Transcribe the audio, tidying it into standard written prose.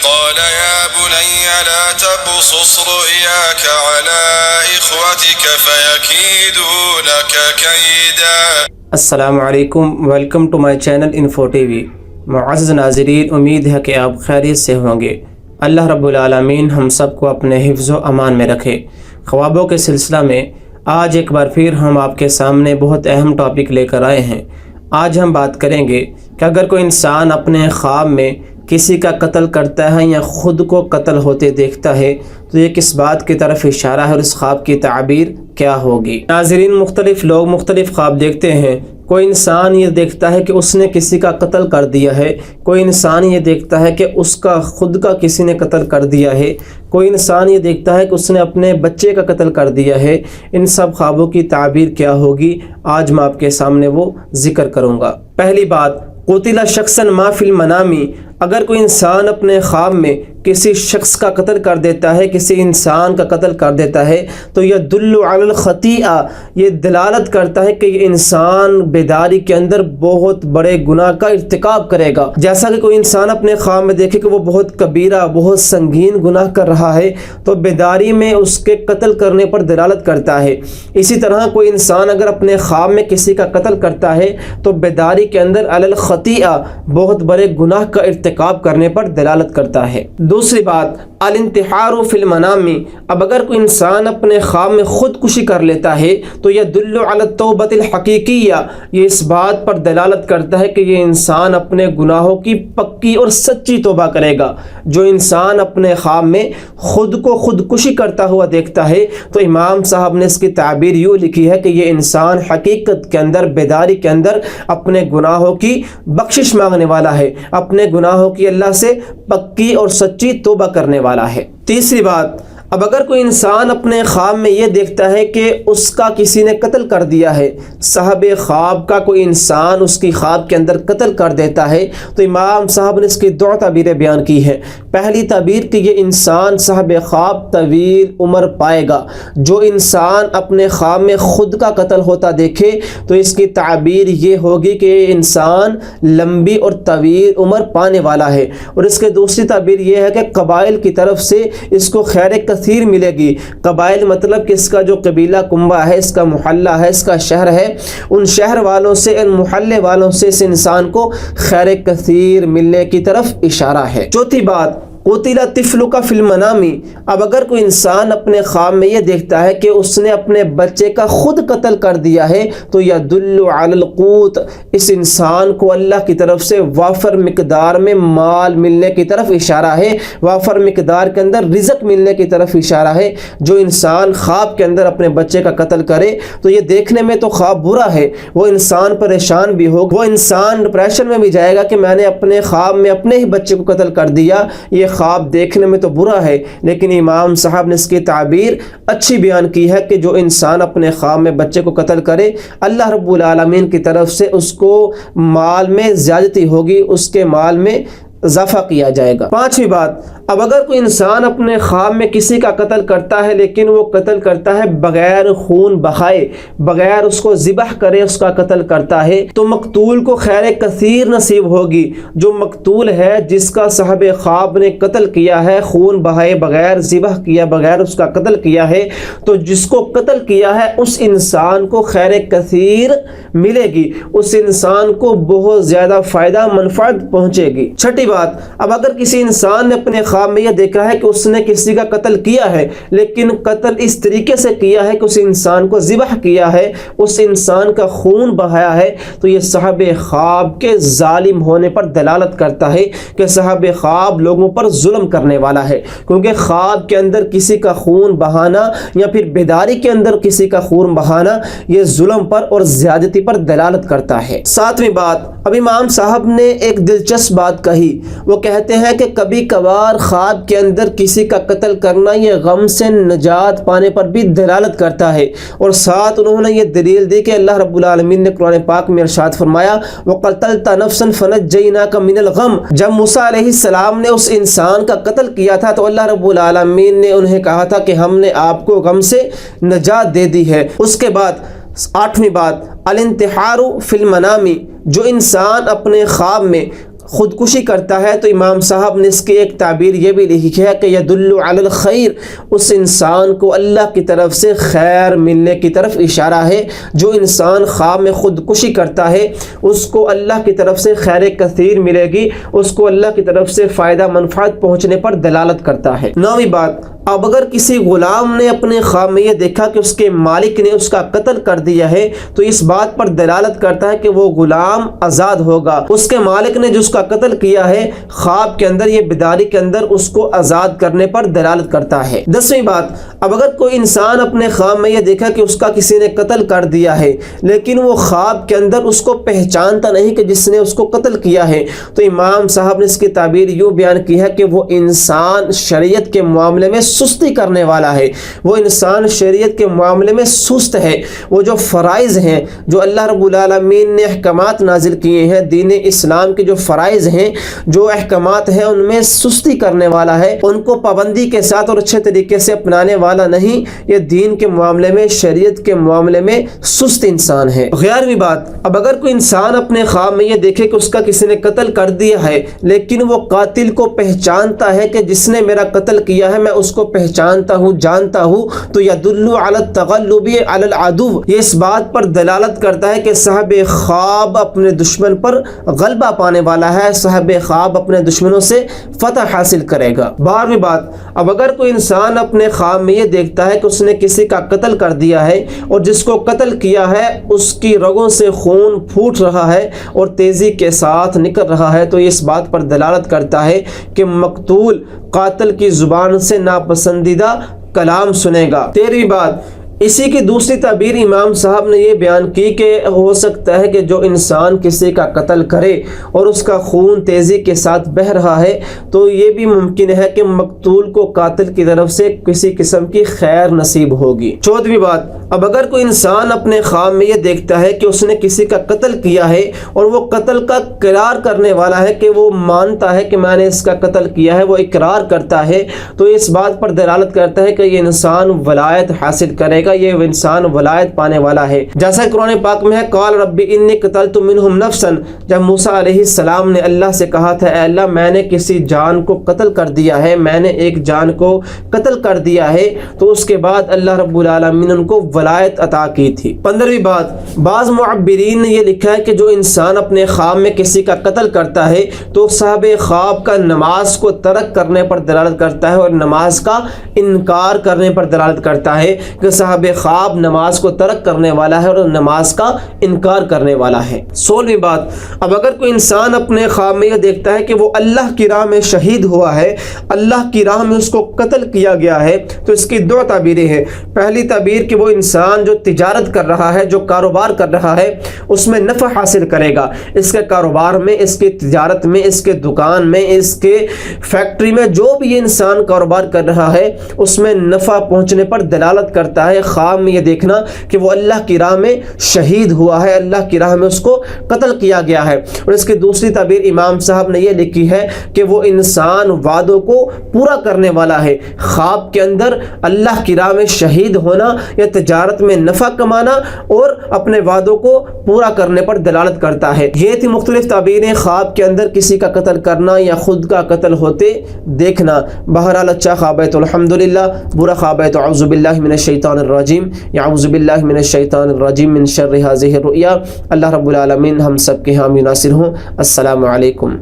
قال يا بني لا تقصص رؤياك على إخوتك فيكيدوا لك كيدا۔ السلام علیکم، welcome to my channel info TV وی۔ معزز ناظرین، امید ہے کہ آپ خیریت سے ہوں گے۔ اللہ رب العالمین ہم سب کو اپنے حفظ و امان میں رکھے۔ خوابوں کے سلسلہ میں آج ایک بار پھر ہم آپ کے سامنے بہت اہم ٹاپک لے کر آئے ہیں۔ آج ہم بات کریں گے کہ اگر کوئی انسان اپنے خواب میں کسی کا قتل کرتا ہے یا خود کو قتل ہوتے دیکھتا ہے تو یہ کس بات کی طرف اشارہ ہے اور اس خواب کی تعبیر کیا ہوگی؟ ناظرین، مختلف لوگ مختلف خواب دیکھتے ہیں۔ کوئی انسان یہ دیکھتا ہے کہ اس نے کسی کا قتل کر دیا ہے، کوئی انسان یہ دیکھتا ہے کہ اس کا خود کا کسی نے قتل کر دیا ہے، کوئی انسان یہ دیکھتا ہے کہ اس نے اپنے بچے کا قتل کر دیا ہے۔ ان سب خوابوں کی تعبیر کیا ہوگی، آج میں آپ کے سامنے وہ ذکر کروں گا۔ پہلی بات، قتل شخصا ما فی المنام۔ اگر کوئی انسان اپنے خواب میں کسی شخص کا قتل کر دیتا ہے، کسی انسان کا قتل کر دیتا ہے تو یدل علی الخطیئہ، یہ دلالت کرتا ہے کہ یہ انسان بیداری کے اندر بہت بڑے گناہ کا ارتکاب کرے گا۔ جیسا کہ کوئی انسان اپنے خواب میں دیکھے کہ وہ بہت کبیرہ، بہت سنگین گناہ کر رہا ہے تو بیداری میں اس کے قتل کرنے پر دلالت کرتا ہے۔ اسی طرح کوئی انسان اگر اپنے خواب میں کسی کا قتل کرتا ہے تو بیداری کے اندر علی الخطیئہ، بہت بڑے گناہ کا ارتکاب کرنے پر دلالت کرتا ہے۔ دوسری بات، الانتحار فی المنام۔ اب اگر کوئی انسان اپنے خواب میں خودکشی کر لیتا ہے تو یدل علی التوبۃ الحقیقیہ، یہ اس بات پر دلالت کرتا ہے کہ یہ انسان اپنے گناہوں کی پکی اور سچی توبہ کرے گا۔ جو انسان اپنے خواب میں خود کو خودکشی کرتا ہوا دیکھتا ہے تو امام صاحب نے اس کی تعبیر یوں لکھی ہے کہ یہ انسان حقیقت کے اندر، بیداری کے اندر اپنے گناہوں کی بخشش مانگنے والا ہے، اپنے گناہوں کی اللہ سے پکی اور سچی توبہ کرنے والا ہے۔ تیسری بات، اب اگر کوئی انسان اپنے خواب میں یہ دیکھتا ہے کہ اس کا کسی نے قتل کر دیا ہے، صاحب خواب کا کوئی انسان اس کی خواب کے اندر قتل کر دیتا ہے تو امام صاحب نے اس کی دو تعبیریں بیان کی ہیں۔ پہلی تعبیر کہ یہ انسان صاحب خواب طویل عمر پائے گا۔ جو انسان اپنے خواب میں خود کا قتل ہوتا دیکھے تو اس کی تعبیر یہ ہوگی کہ یہ انسان لمبی اور طویل عمر پانے والا ہے۔ اور اس کے دوسری تعبیر یہ ہے کہ قبائل کی طرف سے اس کو خیر کثیر ملے گی۔ قبائل مطلب کہ اس کا جو قبیلہ کنبہ ہے، اس کا محلہ ہے، اس کا شہر ہے، ان شہر والوں سے، ان محلے والوں سے اس انسان کو خیر کثیر ملنے کی طرف اشارہ ہے۔ چوتھی بات، قتل طفلک فی المنام۔ اب اگر کوئی انسان اپنے خواب میں یہ دیکھتا ہے کہ اس نے اپنے بچے کا خود قتل کر دیا ہے تو یدل علی القوت، اس انسان کو اللہ کی طرف سے وافر مقدار میں مال ملنے کی طرف اشارہ ہے، وافر مقدار کے اندر رزق ملنے کی طرف اشارہ ہے۔ جو انسان خواب کے اندر اپنے بچے کا قتل کرے تو یہ دیکھنے میں تو خواب برا ہے، وہ انسان پریشان بھی ہوگا، وہ انسان ڈپریشن میں بھی جائے گا کہ میں نے اپنے خواب میں اپنے ہی بچے کو قتل کر دیا، یہ خواب دیکھنے میں تو برا ہے۔ لیکن امام صاحب نے اس کی تعبیر اچھی بیان کی ہے کہ جو انسان اپنے خواب میں بچے کو قتل کرے، اللہ رب العالمین کی طرف سے اس کو مال میں زیادتی ہوگی، اس کے مال میں اضافہ کیا جائے گا۔ پانچویں بات، اب اگر کوئی انسان اپنے خواب میں کسی کا قتل کرتا ہے لیکن وہ قتل کرتا ہے بغیر خون بہائے، بغیر اس کو ذبح کرے اس کا قتل کرتا ہے تو مقتول کو خیر کثیر نصیب ہوگی۔ جو مقتول ہے، جس کا صاحب خواب نے قتل کیا ہے، خون بہائے بغیر، ذبح کیا بغیر اس کا قتل کیا ہے، تو جس کو قتل کیا ہے اس انسان کو خیر کثیر ملے گی، اس انسان کو بہت زیادہ فائدہ منفعت پہنچے گی۔ چھٹی بات، اب اگر کسی انسان نے اپنے خواب میں یہ دیکھا ہے کہ اس نے کسی کا قتل کیا ہے لیکن قتل اس طریقے سے کیا ہے کہ اس انسان کو ذبح کیا ہے، اس انسان کا خون بہایا ہے، تو یہ صاحب خواب کے ظالم ہونے پر دلالت کرتا ہے کہ صاحب خواب لوگوں پر ظلم کرنے والا ہے، کیونکہ خواب کے اندر کسی کا خون بہانا یا پھر بیداری کے اندر کسی کا خون بہانا یہ ظلم پر اور زیادتی پر دلالت کرتا ہے۔ ساتویں بات، اب امام صاحب نے ایک دلچسپ بات کہی، وہ کہتے ہیں کہ کبھی کبھار خواب کے اندر کسی کا قتل کرنا یہ غم سے نجات پانے پر بھی دلالت کرتا ہے۔ اور ساتھ انہوں نے یہ دلیل دی کہ اللہ رب العالمین نے قرآن پاک میں ارشاد فرمایا وَقَتَلْتَ نَفْسًا فَنَجَّيْنَاكَ مِنَ الْغَمِّ۔ جب موسیٰ علیہ السلام نے اس انسان کا قتل کیا تھا تو اللہ رب العالمین نے انہیں کہا تھا کہ ہم نے آپ کو غم سے نجات دے دی ہے۔ اس کے بعد آٹھویں بات، الانتحار فی المنام، جو انسان اپنے خواب میں خودکشی کرتا ہے تو امام صاحب نے اس کی ایک تعبیر یہ بھی لکھی ہے کہ یدل علی الخیر، اس انسان کو اللہ کی طرف سے خیر ملنے کی طرف اشارہ ہے۔ جو انسان خواب میں خودکشی کرتا ہے اس کو اللہ کی طرف سے خیر کثیر ملے گی، اس کو اللہ کی طرف سے فائدہ منفعت پہنچنے پر دلالت کرتا ہے۔ 9ویں بات، اب اگر کسی غلام نے اپنے خواب میں یہ دیکھا کہ اس کے مالک نے اس کا قتل کر دیا ہے تو اس بات پر دلالت کرتا ہے کہ وہ غلام آزاد ہوگا۔ اس کے مالک نے جو اس کا قتل کیا ہے خواب کے اندر، یہ بیداری کے اندر اس کو آزاد کرنے پر دلالت کرتا ہے۔ 10ویں بات، اب اگر کوئی انسان اپنے خواب میں یہ دیکھا کہ اس کا کسی نے قتل کر دیا ہے لیکن وہ خواب کے اندر اس کو پہچانتا نہیں کہ جس نے اس کو قتل کیا ہے، تو امام صاحب نے اس کی تعبیر یوں بیان کی ہے کہ وہ انسان شریعت کے معاملے میں سستی کرنے والا ہے، وہ انسان شریعت کے معاملے میں سست ہے، وہ جو فرائض ہیں، جو اللہ رب العالمین نے احکامات نازل کیے ہیں، دین اسلام کے جو فرائض ہیں، جو احکامات ہیں، ان میں سستی کرنے والا ہے، ان کو پابندی کے ساتھ اور اچھے طریقے سے اپنانے والا نہیں، یہ دین کے معاملے میں، شریعت کے معاملے میں سست انسان ہے۔ 11ویں بات، اب اگر کوئی انسان اپنے خواب میں یہ دیکھے کہ اس کا کسی نے قتل کر دیا ہے لیکن وہ قاتل کو پہچانتا ہے کہ جس نے میرا قتل کیا ہے میں اس کو پہچانتا ہوں، جانتا ہوں، تو یدل علی التغلب علی العدو، یہ اس بات پر دلالت کرتا ہے کہ صاحب خواب اپنے دشمن پر غلبہ پانے والا ہے، صاحب خواب اپنے دشمنوں سے فتح حاصل کرے گا۔ 12ویں بات، اب اگر کوئی انسان اپنے خواب میں یہ دیکھتا ہے کہ اس نے کسی کا قتل کر دیا ہے اور جس کو قتل کیا ہے اس کی رگوں سے خون پھوٹ رہا ہے اور تیزی کے ساتھ نکل رہا ہے، تو یہ اس بات پر دلالت کرتا ہے کہ مقتول قاتل کی زبان سے ناپسندیدہ کلام سنے گا۔ 13ویں بات، اسی کی دوسری تعبیر امام صاحب نے یہ بیان کی کہ ہو سکتا ہے کہ جو انسان کسی کا قتل کرے اور اس کا خون تیزی کے ساتھ بہہ رہا ہے تو یہ بھی ممکن ہے کہ مقتول کو قاتل کی طرف سے کسی قسم کی خیر نصیب ہوگی۔ 14ویں بات، اب اگر کوئی انسان اپنے خواب میں یہ دیکھتا ہے کہ اس نے کسی کا قتل کیا ہے اور وہ قتل کا اقرار کرنے والا ہے کہ وہ مانتا ہے کہ میں نے اس کا قتل کیا ہے، وہ اقرار کرتا ہے، تو اس بات پر دلالت کرتا ہے کہ یہ انسان ولایت حاصل کرے گا، یہ انسان ولایت پانے والا ہے۔ جیسا قرآن پاک میں ہے قال رب انی قتلت منہم نفسا، جب موسیٰ علیہ السلام نے اللہ سے کہا تھا اے اللہ میں نے کسی جان کو قتل کر دیا ہے، میں نے ایک جان کو قتل کر دیا ہے، تو اس کے بعد اللہ رب العالمین نے ان کو ولایت عطا کی تھی۔ 15ویں بات، بعض معبرین نے یہ لکھا ہے کہ جو انسان اپنے خواب میں کسی کا قتل کرتا ہے تو صاحب خواب کا نماز کو ترک کرنے پر دلالت کرتا ہے اور نماز کا انکار کرنے پر دلالت کرتا ہے کہ صاحب خواب نماز کو ترک کرنے والا ہے اور نماز کا انکار کرنے والا ہے۔ 16ویں بات، اب اگر کوئی انسان اپنے خواب میں یہ دیکھتا ہے کہ وہ اللہ کی راہ میں شہید ہوا ہے، اللہ کی راہ میں اس کو قتل کیا گیا ہے، تو اس کی 2 تعبیریں ہیں۔ پہلی تعبیر کہ وہ انسان جو تجارت کر رہا ہے، جو کاروبار کر رہا ہے، اس میں نفع حاصل کرے گا، اس کے کاروبار میں، اس کی تجارت میں، اس کے دکان میں، اس کے فیکٹری میں، جو بھی یہ انسان کاروبار کر رہا ہے اس میں نفع پہنچنے پر دلالت کرتا ہے خواب میں یہ دیکھنا کہ وہ اللہ کی راہ میں شہید ہوا ہے، اللہ کی راہ میں اس کو قتل کیا گیا ہے۔ اور اس کی دوسری تعبیر امام صاحب نے یہ لکھی ہے کہ وہ انسان وعدوں کو پورا کرنے والا ہے، خواب کے اندر اللہ کی راہ میں شہید ہونا یا تجارت میں نفع کمانا اور اپنے وعدوں کو پورا کرنے پر دلالت کرتا ہے۔ یہ تھی مختلف تعبیریں خواب کے اندر کسی کا قتل کرنا یا خود کا قتل ہوتے دیکھنا۔ بہرحال اچھا خواب ہے تو الحمدللہ، برا خواب ہے تو اعوذ باللہ من الشیطان الرجیم، اعوذ باللہ من الشیطان الرجیم من شر هذه الرؤیا۔ اللہ رب العالمین ہم سب کے حامی ناصر ہوں۔ السلام علیکم۔